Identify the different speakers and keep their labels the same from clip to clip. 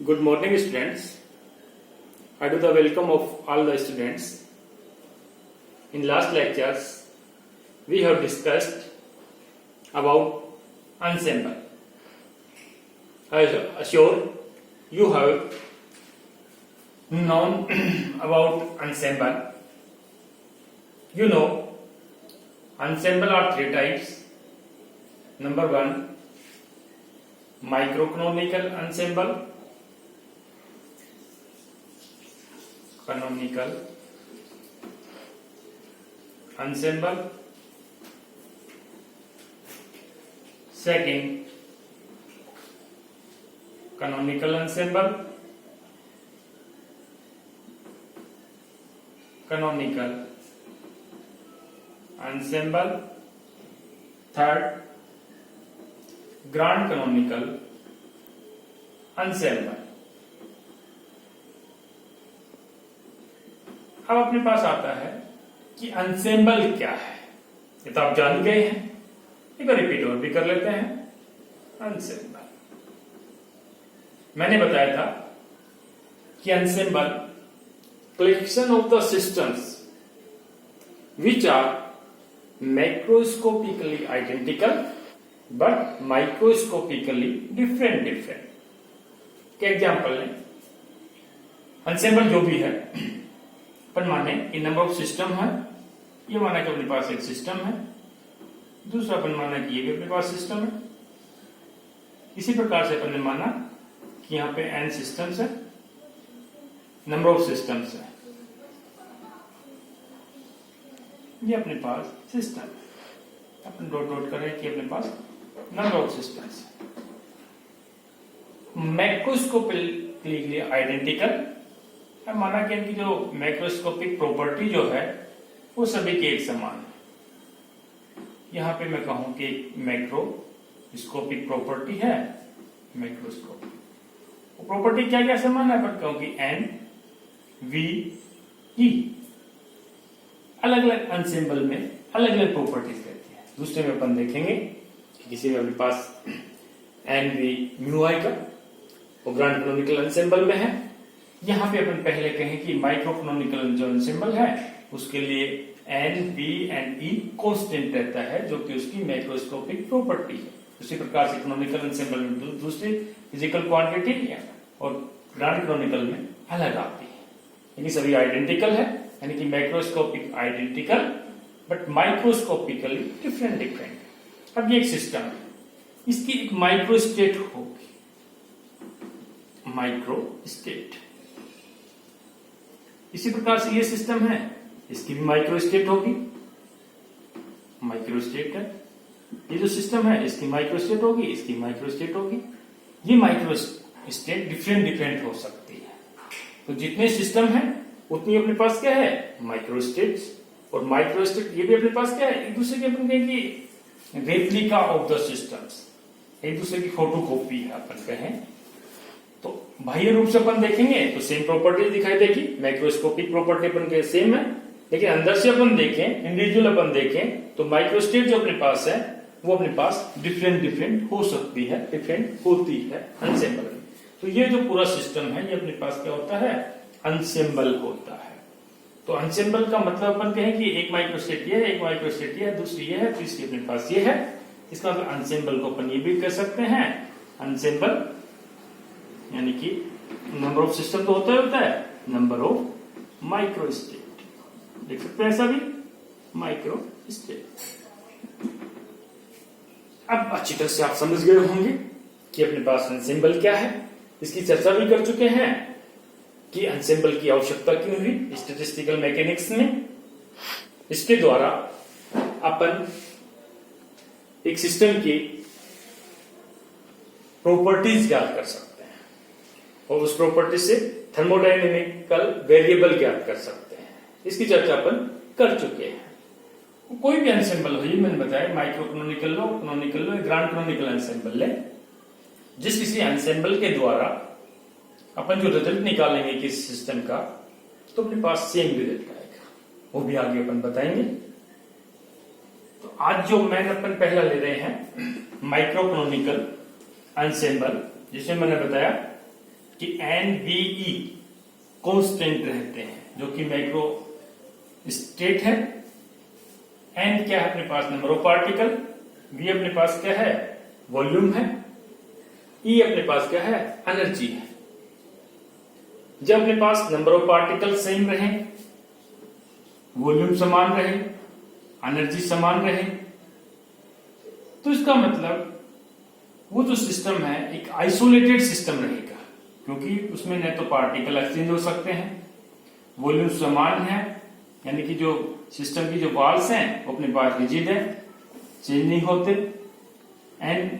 Speaker 1: Good morning, students. I do the welcome of all the students. In last lectures, we have discussed about ensemble. I am sure you have known about ensemble. You know, ensemble are three types. Number one, microcanonical ensemble, canonical ensemble. Second, canonical ensemble, canonical ensemble. Third, grand canonical ensemble. अब अपने पास आता है कि ensemble क्या है। ये तो आप जान गए हैं, एक बार रिपीट और भी कर लेते हैं। ensemble, मैंने बताया था कि ensemble collection of the systems which are macroscopically identical but microscopically different. क्या एग्जाम्पल है? ensemble जो भी है, अपन माने कि नंबर ऑफ सिस्टम है, ये माना कि अपने पास एक सिस्टम है, दूसरा अपन माना कि ये भी अपने पास सिस्टम है। इसी प्रकार से अपन ने माना कि यहाँ पे n सिस्टम्स है, नंबर ऑफ सिस्टम्स है, ये अपने पास सिस्टम है। अपन डॉट डॉट करें कि अपने पास नंबर ऑफ सिस्टम्स है। मैक्रोस्कोपिकली आइडेंटिकल, माना कि इनकी जो मैक्रोस्कोपिक प्रॉपर्टी जो है वो सभी के एक समान है। यहां पे मैं कहूं कि मैक्रोस्कोपिक प्रॉपर्टी है, मैक्रोस्कोपिक प्रॉपर्टी क्या क्या समान है, पर कहूं कि एन वी ई अलग अलग एंसेंबल में अलग अलग प्रॉपर्टीज रहती है। दूसरे में अपन देखेंगे कि किसी में अपने पास एन वी म्यू आएगा, वो ग्रांड कैनोनिकल एंसेंबल में है। यहां पे अपन पहले कहें कि माइक्रो कैनोनिकल जो एंसेंबल है उसके लिए N B and E constant रहता है, जो कि उसकी मैक्रोस्कोपिक प्रॉपर्टी है। उसी प्रकार से कैनोनिकल एंसेंबल में दूसरी फिजिकल क्वांटिटी है और ग्रांड कैनोनिकल में अलग आती है, यानी सभी आइडेंटिकल है, यानी कि macroscopic identical but microscopically different. अब ये एक सिस्टम है, इसकी एक माइक्रो स्टेट होगी, माइक्रो स्टेट। इसी प्रकार से ये सिस्टम है, इसकी भी माइक्रो स्टेट होगी, माइक्रो स्टेट है। ये जो सिस्टम है इसकी माइक्रो स्टेट होगी, इसकी माइक्रो स्टेट होगी। ये माइक्रो स्टेट डिफरेंट हो सकती है। तो जितने सिस्टम है उतनी अपने पास क्या है, माइक्रो स्टेट्स। और माइक्रो स्टेट ये भी अपने पास क्या है, एक दूसरे के अपन कहें कि रेप्लिका ऑफ द सिस्टम्स, एक दूसरे की फोटोकॉपी है अपन कहें। तो बाह्य रूप से अपन देखेंगे तो सेम प्रॉपर्टी दिखाई देगी, मैक्रोस्कोपिक प्रॉपर्टी अपन के सेम है, लेकिन अंदर से अपन देखें, इंडिविजुअल अपन देखें तो माइक्रोस्टेट जो अपने पास है वो अपने पास डिफरेंट हो सकती है, डिफरेंट होती है एंसेंबल में। तो ये जो पूरा सिस्टम है ये अपने पास क्या होता है, एंसेंबल होता है। तो एंसेंबल का मतलब अपन कहें कि एक माइक्रोस्टेट ये है, एक माइक्रोस्टेट ये है, दूसरी ये है, तीसरी अपने पास ये है। इसका मतलब एंसेंबल को अपन ये भी कह सकते हैं, एंसेंबल यानी कि नंबर ऑफ सिस्टम तो होता है, नंबर ऑफ माइक्रो स्टेट, देख सकते हैं ऐसा भी, माइक्रो स्टेट। अब अच्छी तरह से आप समझ गए होंगे कि अपने पास एंसेंबल क्या है। इसकी चर्चा भी कर चुके हैं कि एंसेंबल की आवश्यकता क्यों हुई स्टैटिस्टिकल मैकेनिक्स में। इसके द्वारा अपन एक सिस्टम की प्रॉपर्टीज ज्ञात कर सकते हैं और उस प्रॉपर्टी से थर्मोडायनेमिकल वेरिएबल ज्ञात कर सकते हैं। इसकी चर्चा अपन कर चुके हैं। कोई भी एंसेंबल हो, ये मैंने बताया, माइक्रो कैनोनिकल लो, कैनोनिकल लो, ग्रांड कैनोनिकल एंसेंबल ले, जिस किसी एंसेंबल के द्वारा अपन जो रिजल्ट निकालेंगे किसी सिस्टम का, तो अपने पास सेम रिजल्ट आएगा, वो भी आगे अपन बताएंगे। तो आज जो मैन अपन पहला ले रहे हैं माइक्रो कैनोनिकल एंसेंबल, जिसमें मैंने बताया कि NVE कांस्टेंट रहते हैं, जो कि माइक्रो स्टेट है। एन क्या है अपने पास, नंबर ऑफ पार्टिकल। वी अपने पास क्या है, वॉल्यूम है। ई अपने पास क्या है, एनर्जी है। जब अपने पास नंबर ऑफ पार्टिकल सेम रहे, वॉल्यूम समान रहे, एनर्जी समान रहे, तो इसका मतलब वो जो सिस्टम है एक आइसोलेटेड सिस्टम रहेगा, क्योंकि उसमें न तो पार्टिकल एक्सचेंज हो सकते हैं, वॉल्यूम समान है, यानी कि जो सिस्टम की जो वॉल्स हैं वो अपने पास रिजिड है, चेंज नहीं होते। एंड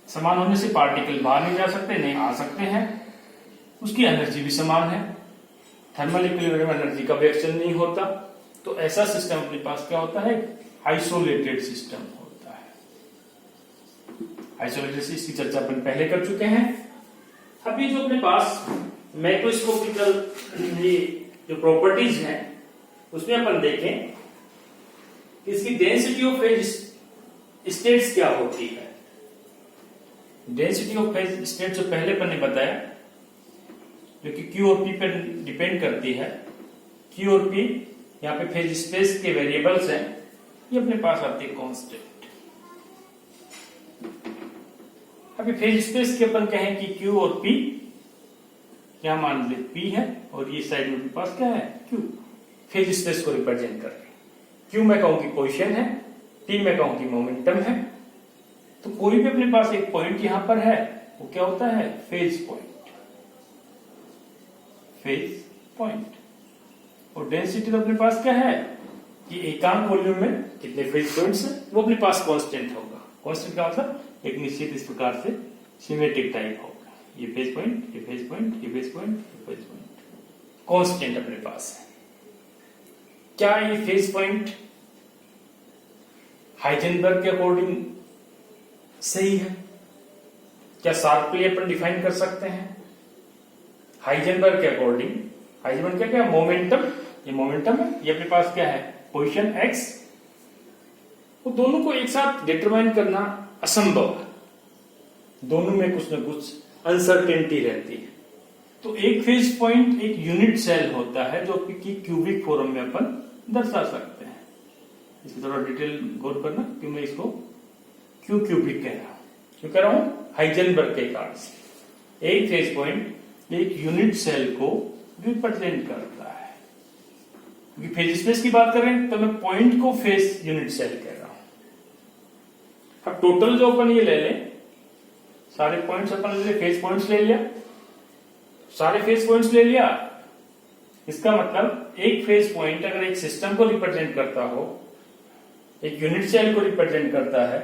Speaker 1: समान होने से पार्टिकल बाहर नहीं जा सकते, नहीं आ सकते हैं। उसकी एनर्जी भी समान है, थर्मल इक्विलिब्रियम एनर्जी का भी एक्सचेंज नहीं होता। तो ऐसा सिस्टम अपने पास क्या होता है, आइसोलेटेड सिस्टम होता है। आइसोलेटेड इसकी चर्चा अपन पहले कर चुके हैं। अभी जो अपने पास मैक्रोस्कोपिकल जो प्रॉपर्टीज हैं उसमें अपन देखें कि इसकी डेंसिटी ऑफ फेज स्टेट्स क्या होती है। डेंसिटी ऑफ फेज स्टेट जो पहले अपन ने बताया, जो कि Q और P पर डिपेंड करती है। Q और P यहाँ पे फेज स्पेस के वेरिएबल्स हैं, ये अपने पास आती है कांस्टेंट। अभी फेज स्पेस के अपन कहें कि Q और P, यहां मान ले P है और ये साइड में अपने पास क्या है, Q। फेज स्पेस को रिप्रेजेंट कर रहे हैं। Q में कहूं कि पोजीशन है, P में कहूं कि मोमेंटम है। तो कोई भी अपने पास एक पॉइंट यहां पर है, वो क्या होता है, फेज पॉइंट। Phase point. और डेंसिटी तो अपने पास क्या है कि एकांक वॉल्यूम में कितने फेज पॉइंट्स हैं, वो अपने पास कांस्टेंट होगा। कांस्टेंट का मतलब एक निश्चित इस प्रकार से सिमेट्रिक टाइप होगा। ये फेज पॉइंट, ये फेज पॉइंट, ये फेज पॉइंट, ये फेज पॉइंट, कांस्टेंट अपने पास है। क्या ये फेज पॉइंट हाइजेनबर्ग के अकॉर्डिंग सही है? क्या शार्पली अपन डिफाइन कर सकते हैं? हाइजेनबर्ग के अकॉर्डिंग, हाइजेनबर्ग क्या क्या, मोमेंटम, ये मोमेंटम है, ये अपने पास क्या है, पोजीशन x। वो दोनों को एक साथ डिटरमाइन करना असंभव है, दोनों में कुछ न कुछ अनसर्टेनिटी रहती है। तो एक फेज पॉइंट एक यूनिट सेल होता है जो कि क्यूबिक फॉर्म में अपन दर्शा सकते हैं। इसकी थोड़ा डिटेल गौर करना, क्यों मैं इसको क्यों क्यूबिक कह रहा हूं, क्यों कह रहा हूं, हाइजेनबर्ग के कारण से। एक फेज पॉइंट एक यूनिट सेल को रिप्रेजेंट करता है। क्योंकि फेज स्पेस की बात करें तो मैं पॉइंट को फेज यूनिट सेल कह रहा हूं। अब टोटल जो अपन ये ले लें, सारे पॉइंट्स अपन ले, फेज पॉइंट्स ले लिया, सारे फेज पॉइंट्स ले लिया। इसका मतलब एक फेज पॉइंट अगर एक सिस्टम को रिप्रेजेंट करता हो, एक यूनिट सेल को रिप्रेजेंट करता है,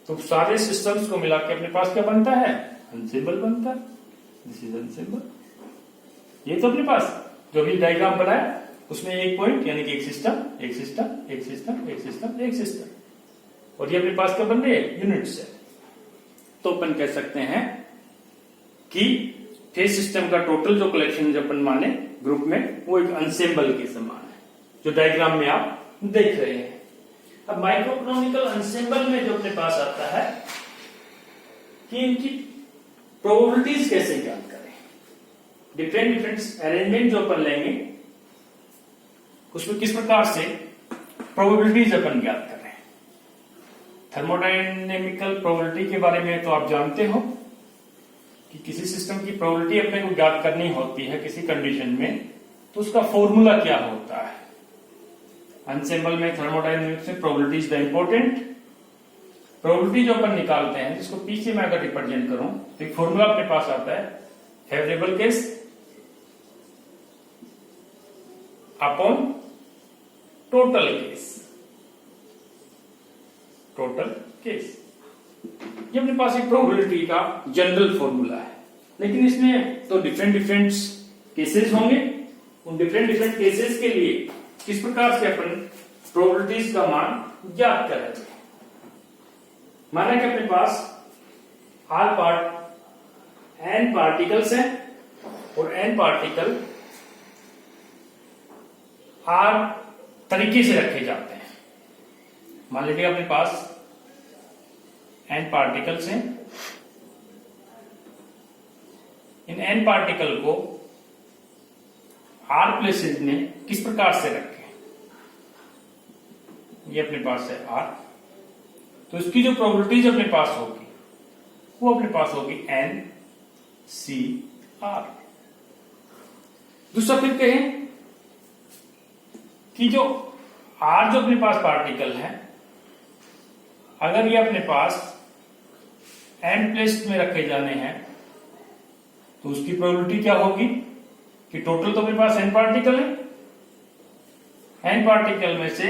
Speaker 1: तो सारे सिस्टम्स को मिला के अपने पास क्या बनता है, अनसिंबल बनता है। This is ensemble. ये तो अपने पास जो भी डायग्राम बनाया उसमें एक पॉइंट यानी कि एक सिस्टम, एक सिस्टम, एक सिस्टम, एक सिस्टम, एक सिस्टम, और ये अपने पास क्या बन रहे हैं, यूनिट सेल। तो अपन कह सकते हैं कि फेज सिस्टम का टोटल जो कलेक्शन जो अपन माने ग्रुप में, वो एक अनसेम्बल के समान है, जो डायग्राम में आप देख रहे हैं। अब माइक्रोइकोनॉमिकल अनसेम्बल में जो अपने पास आता है कि इनकी प्रोबेबिलिटीज कैसे ज्ञात करें। डिफरेंट डिफरेंट अरेंजमेंट जो अपन लेंगे उसमें किस प्रकार से प्रोबेबिलिटीज अपन ज्ञात करें। थर्मोडायनेमिकल प्रोबेबिलिटी के बारे में तो आप जानते हो कि किसी सिस्टम की प्रोबेबिलिटी अपने को ज्ञात करनी होती है किसी कंडीशन में, तो उसका फॉर्मूला क्या होता है। अनसेम्बल में थर्मोडायनेमिक्स में probability is the important. Probability जो अपन निकालते हैं, जिसको पीछे मैं अगर रिप्रेजेंट करूं तो एक फॉर्मूला अपने पास आता है, favourable case upon total case. Total case ये अपने पास एक प्रोबेबिलिटी का जनरल फॉर्मूला है, लेकिन इसमें तो डिफरेंट डिफरेंट केसेस होंगे। उन डिफरेंट डिफरेंट केसेस के लिए किस प्रकार से अपन प्रोबेबिलिटीज का मान ज्ञात करेंगे। माना कि अपने पास n पार्टिकल्स हैं और n पार्टिकल r तरीके से रखे जाते हैं। मान लीजिए अपने पास n पार्टिकल्स हैं इन n पार्टिकल को r प्लेसेस में किस प्रकार से रखें। ये अपने पास है r, तो इसकी जो प्रोबेबिलिटीज अपने पास होगी वो अपने पास होगी n c r। दूसरा फिर कहें कि जो r जो अपने पास पार्टिकल है, अगर ये अपने पास n प्लेस में रखे जाने हैं तो उसकी प्रोबेबिलिटी क्या होगी कि टोटल तो अपने पास n पार्टिकल है, n पार्टिकल में से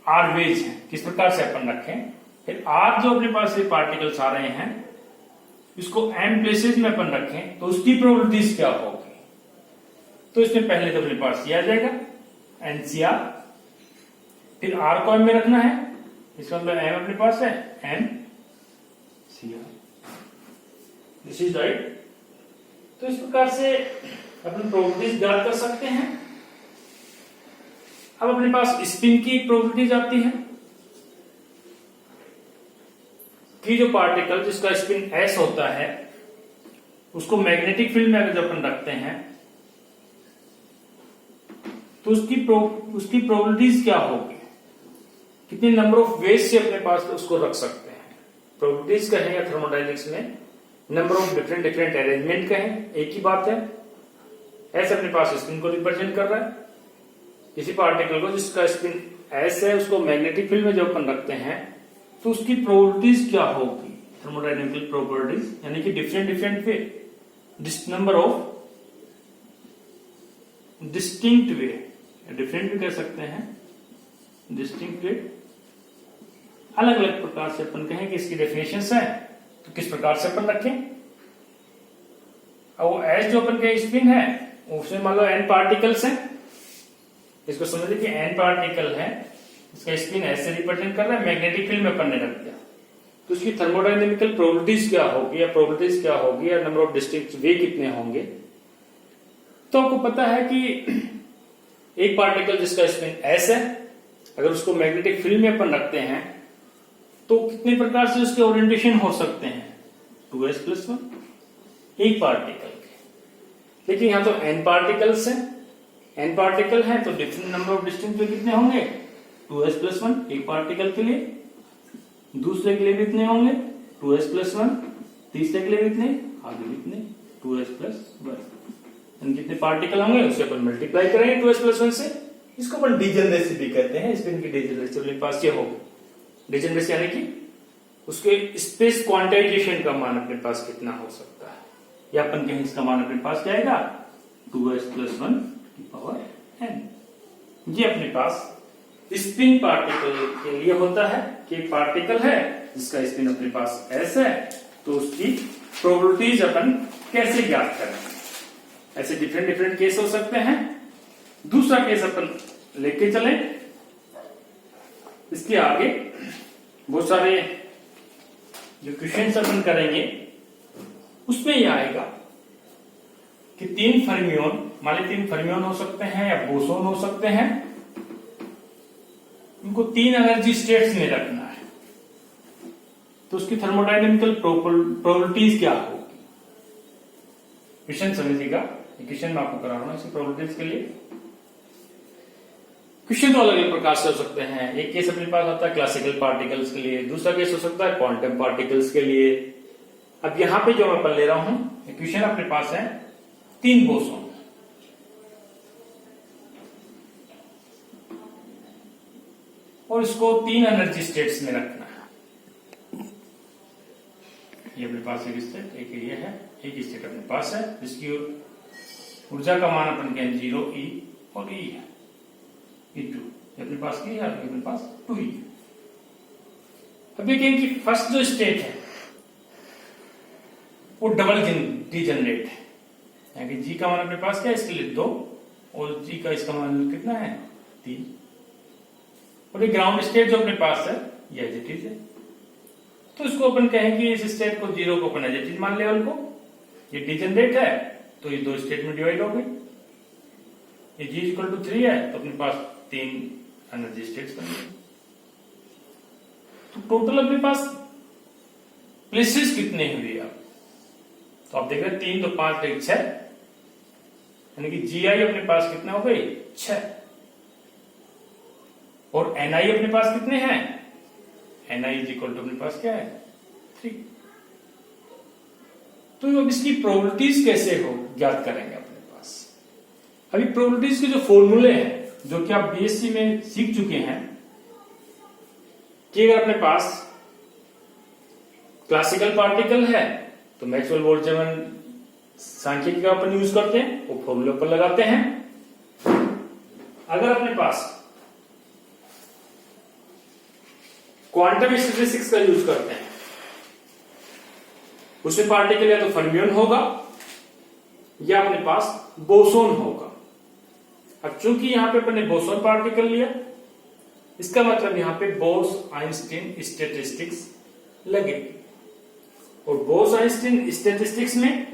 Speaker 1: r वेज है, किस प्रकार से अपन रखें। फिर r जो अपने पास ये पार्टिकल्स आ रहे हैं इसको n प्लेसेस में अपन रखें तो उसकी प्रोबेबिलिटीज क्या होगी। तो इसमें पहले तो अपने पास ये आ जाएगा NCR, फिर r को m में रखना है, इसका मतलब m अपने पास है NCR, दिस इज राइट। तो इस प्रकार से अपन प्रोबेबिलिटीज ज्ञात कर सकते हैं। अब अपने पास स्पिन की प्रोबेबिलिटीज आती है कि जो पार्टिकल जिसका स्पिन s होता है उसको मैग्नेटिक फील्ड में अगर जब अपन रखते हैं तो उसकी प्रोबेबिलिटीज क्या होगी, कितने नंबर ऑफ वेज से अपने पास उसको रख सकते हैं। प्रोबेबिलिटीज कहें या थर्मोडायनेमिक्स में नंबर ऑफ डिफरेंट अरेंजमेंट कहें, एक ही बात है। एस अपने पास स्पिन को रिप्रेजेंट कर रहा है, किसी पार्टिकल को जिसका स्पिन एस है उसको मैग्नेटिक फील्ड में जब अपन रखते हैं तो उसकी प्रोबेबिलिटीज क्या होगी, थर्मोडायनेमिकल प्रोबेबिलिटीज, यानी कि different way, number of distinct way, different भी कह सकते हैं, डिस्टिंक्ट वे, अलग अलग प्रकार से अपन कहें कि इसकी डेफिनेशंस है तो किस प्रकार से अपन रखें। अब वो एस जो अपन के स्पिन है उसमें मान लो n पार्टिकल्स हैं, इसको समझ लीजिए n पार्टिकल है, इसका स्पिन एस से रिप्रेजेंट कर रहा है, मैग्नेटिक फील्ड में अपन ने रख दिया तो उसकी थर्मोडायनेमिकल प्रोबेबिलिटीज क्या होगी या प्रोबेबिलिटीज क्या होगी या नंबर ऑफ डिस्टिंक्ट वे कितने होंगे। तो आपको पता है कि एक पार्टिकल जिसका स्पिन एस है अगर उसको मैग्नेटिक फील्ड में अपन रखते हैं तो कितने प्रकार से उसके ओरिएंटेशन हो सकते हैं, 2s+1 एक पार्टिकल के। लेकिन यहां तो n पार्टिकल्स हैं, n पार्टिकल है तो डिफरेंट नंबर ऑफ डिस्टिंक्ट वे कितने होंगे, 2s+1 एक पार्टिकल के लिए, दूसरे के लिए भी इतने होंगे 2s+1, तीसरे के लिए भी इतने, आगे भी इतने 2s+1। कितने पार्टिकल होंगे उसे अपन मल्टीप्लाई करेंगे 2s+1 से, इसको अपन डिजनरेसी भी कहते हैं। स्पिन की डिजनरेसी अपने पास ये होगी, डिजनरेसी यानी कि उसके स्पेस क्वांटाइजेशन का मान अपने पास कितना हो सकता है, या अपन कहें इसका मान अपने पास क्या आएगा 2s+1 की पावर n। ये अपने पास स्पिन पार्टिकल के लिए होता है कि एक पार्टिकल है जिसका स्पिन अपने पास s है तो उसकी प्रोबेबिलिटीज अपन कैसे ज्ञात करें। ऐसे डिफरेंट केस हो सकते हैं। दूसरा केस अपन लेके चले, इसके आगे बहुत सारे जो क्वेश्चंस अपन करेंगे उसमें यह आएगा कि 3 फर्मियोन, मान लीजिए 3 फर्मियोन हो सकते हैं या बोसोन हो सकते हैं, इनको 3 एनर्जी स्टेट्स में रखना है तो उसकी थर्मोडायनेमिकल प्रोबेबिलिटीज क्या होगी। क्वेश्चन समझिएगा, क्वेश्चन मैं आपको करा रहा हूं इसकी प्रोबेबिलिटीज के लिए। क्वेश्चन तो अलग अलग प्रकार से हो सकते हैं। एक केस अपने पास होता है क्लासिकल पार्टिकल्स के लिए, दूसरा केस हो सकता है क्वांटम पार्टिकल्स के लिए। अब यहां पे जो मैं पढ़ ले रहा हूं क्वेश्चन अपने पास है 3 बोसोन, और इसको 3 एनर्जी स्टेट्स में रखना है। ये अपने पास एक स्टेट, एक ये है, एक स्टेट अपने पास है जिसकी ऊर्जा का मान अपन कहें 0 E और E है, E2 अपने पास की है, अपने पास 2E। अब ये कहें कि फर्स्ट जो स्टेट है वो डबल डीजनरेट है, यानी कि G का मान अपने पास क्या है इसके लिए 2 और G का इसका मान कितना है 3, और ये ग्राउंड स्टेट जो अपने पास है ये एज इट इज है। तो इसको अपन कहें कि इस स्टेट को 0 को अपन एज इट इज मान लेवल को, ये डीजनरेट है तो ये 2 स्टेट में डिवाइड हो गए, ये G=3 है तो अपने पास 3 एनर्जी स्टेट्स बन गए। तो टोटल अपने पास प्लेसेस कितने हुए, आप तो आप देख रहे हैं 3 तो 5 1 6, यानी कि GI अपने पास कितने हो गए 6, और NI अपने पास कितने हैं, NI इज इक्वल टू अपने पास क्या है 3। तो अब इसकी प्रोबेबिलिटीज कैसे हो ज्ञात करेंगे अपने पास। अभी प्रोबेबिलिटीज के जो फॉर्मूले हैं जो कि आप BSc में सीख चुके हैं कि अगर अपने पास क्लासिकल पार्टिकल है तो मैक्सवेल बोल्ट्जमैन सांख्यिकी का अपन यूज करते हैं, वो फॉर्मूले पर लगाते हैं। अगर अपने पास क्वांटम स्टैटिस्टिक्स का यूज करते हैं, उसमें पार्टिकल या तो फर्मियन होगा या अपने पास बोसोन होगा। अब चूंकि यहां पे अपन ने बोसोन पार्टिकल लिया, इसका मतलब यहां पे बोस आइंस्टीन स्टैटिस्टिक्स लगेगी, और बोस आइंस्टीन स्टैटिस्टिक्स में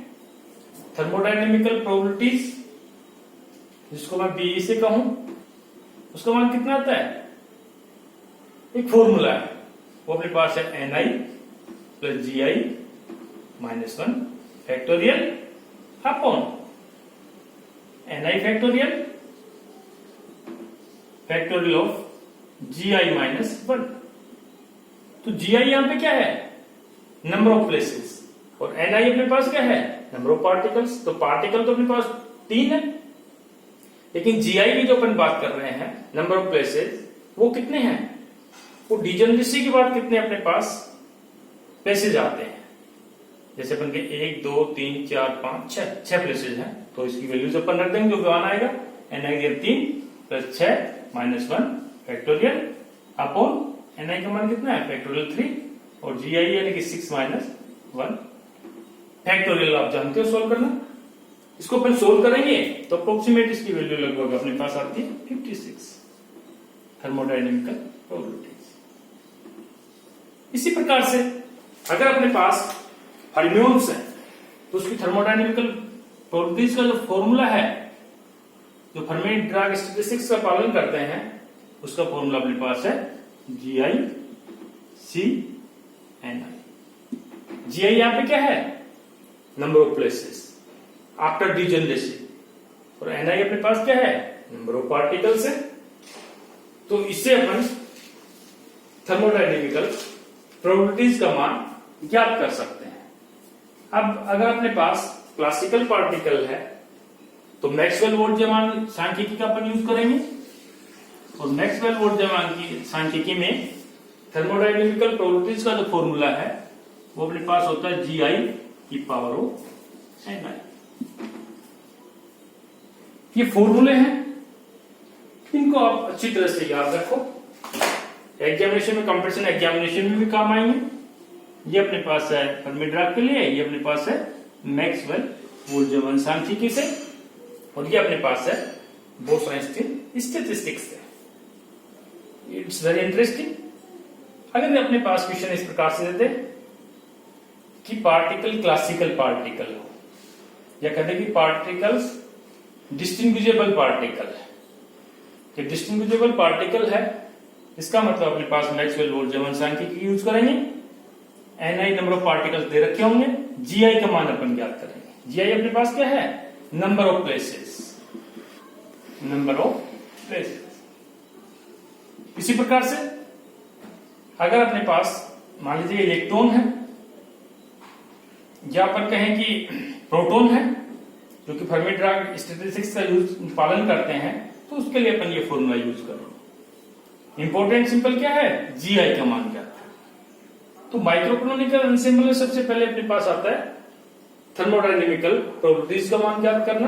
Speaker 1: थर्मोडायनेमिकल प्रोबेबिलिटीज, जिसको मैं BE से कहूं, उसका मान कितना आता है, एक फॉर्मूला है, वो अपने पास है NI plus GI minus 1 factorial upon NI factorial of GI minus 1। तो GI यहां पे क्या है, नंबर ऑफ प्लेसेस, और NI अपने पास क्या है, नंबर ऑफ पार्टिकल्स। तो पार्टिकल तो अपने पास 3 है, लेकिन GI की जो अपन बात कर रहे हैं नंबर ऑफ प्लेसेस, वो कितने हैं, वो डिजनरेसी के बाद कितने अपने पास प्लेसेस आते हैं। जैसे अपन के 1 2 3 4 5 6 प्लेसेस हैं, तो इसकी वैल्यूज अपन रख देंगे, जो कि आना आएगा NI के 3 plus 6 minus 1 factorial upon NI का मान कितना है फैक्टोरियल 3, और GI यानी कि 6 माइनस 1 फैक्टोरियल। आप जानते हो सोल्व करना, इसको अपन सोल्व करेंगे तो अप्रोक्सीमेट इसकी वैल्यू लगभग अपने पास आती है 56 थर्मोडायनेमिकल प्रोबेबिलिटीज। इसी प्रकार से अगर अपने पास फर्मियोन्स है तो उसकी थर्मोडायनेमिकल प्रोबेबिलिटीज का जो फॉर्मूला है, जो फर्मी डिराक स्टैटिस्टिक्स का पालन करते हैं, उसका फॉर्मूला अपने पास है GI C NI। GI यहां पे क्या है, number of places after degeneracy, और NI अपने पास क्या है, नंबर ऑफ पार्टिकल्स है। तो इससे अपन थर्मोडायनेमिकल प्रोबेबिलिटीज का मान ज्ञात कर सकते हैं। अब अगर अपने पास क्लासिकल पार्टिकल है तो मैक्सवेल बोल्ट्जमैन सांख्यिकी का अपन यूज करेंगे, और मैक्सवेल बोल्ट्जमैन की सांख्यिकी में थर्मोडायनेमिकल प्रोबेबिलिटीज का जो फॉर्मूला है वो अपने पास होता है GI की पावर ऑफ NI। ये फॉर्मूले हैं, इनको आप अच्छी तरह से याद रखो, एग्जामिनेशन में, कंपटीशन एग्जामिनेशन में भी काम आएंगे। ये अपने पास है फर्मी डिराक के लिए, ये अपने पास है मैक्सवेल बोल्ट्जमैन सांख्यिकी से, और ये अपने पास है बोस आइंस्टीन स्टैटिस्टिक्स से। It's very interesting. अगर अपने पास क्वेश्चन इस प्रकार से देते कि पार्टिकल क्लासिकल पार्टिकल हो, या कहते कि पार्टिकल्स डिस्टिंग्विजेबल पार्टिकल है, कि डिस्टिंग्विजेबल पार्टिकल है, इसका मतलब अपने पास मैक्सवेल बोल्ट्जमैन सांख्यिकी यूज करेंगे, NI number of particles they रखे होंगे, GI का मान अपन ज्ञात करेंगे। GI अपने पास क्या है, number of places, number of places. इसी प्रकार से अगर अपने पास मान लीजिए इलेक्ट्रॉन है, या अपन कहें कि प्रोटॉन है, जो कि फर्मी डिराक स्टैटिस्टिक्स का पालन करते हैं, तो उसके लिए अपन ये फॉर्मूला यूज करेंगे। इंपॉर्टेंट सिंपल क्या है, GI का मान क्या है। तो माइक्रोकैनोनिकल एनसेम्बल में सबसे पहले अपने पास आता है थर्मोडायनेमिकल प्रोबेबिलिटीज का मान ज्ञात करना,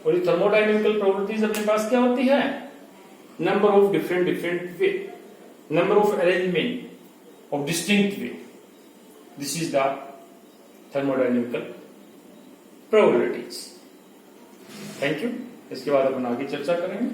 Speaker 1: और ये थर्मोडायनेमिकल प्रोबेबिलिटीज अपने पास क्या होती है, number of different way, number of arrangement of distinct way, this is the thermodynamical probabilities. Thank you. इसके बाद अपन आगे चर्चा करेंगे।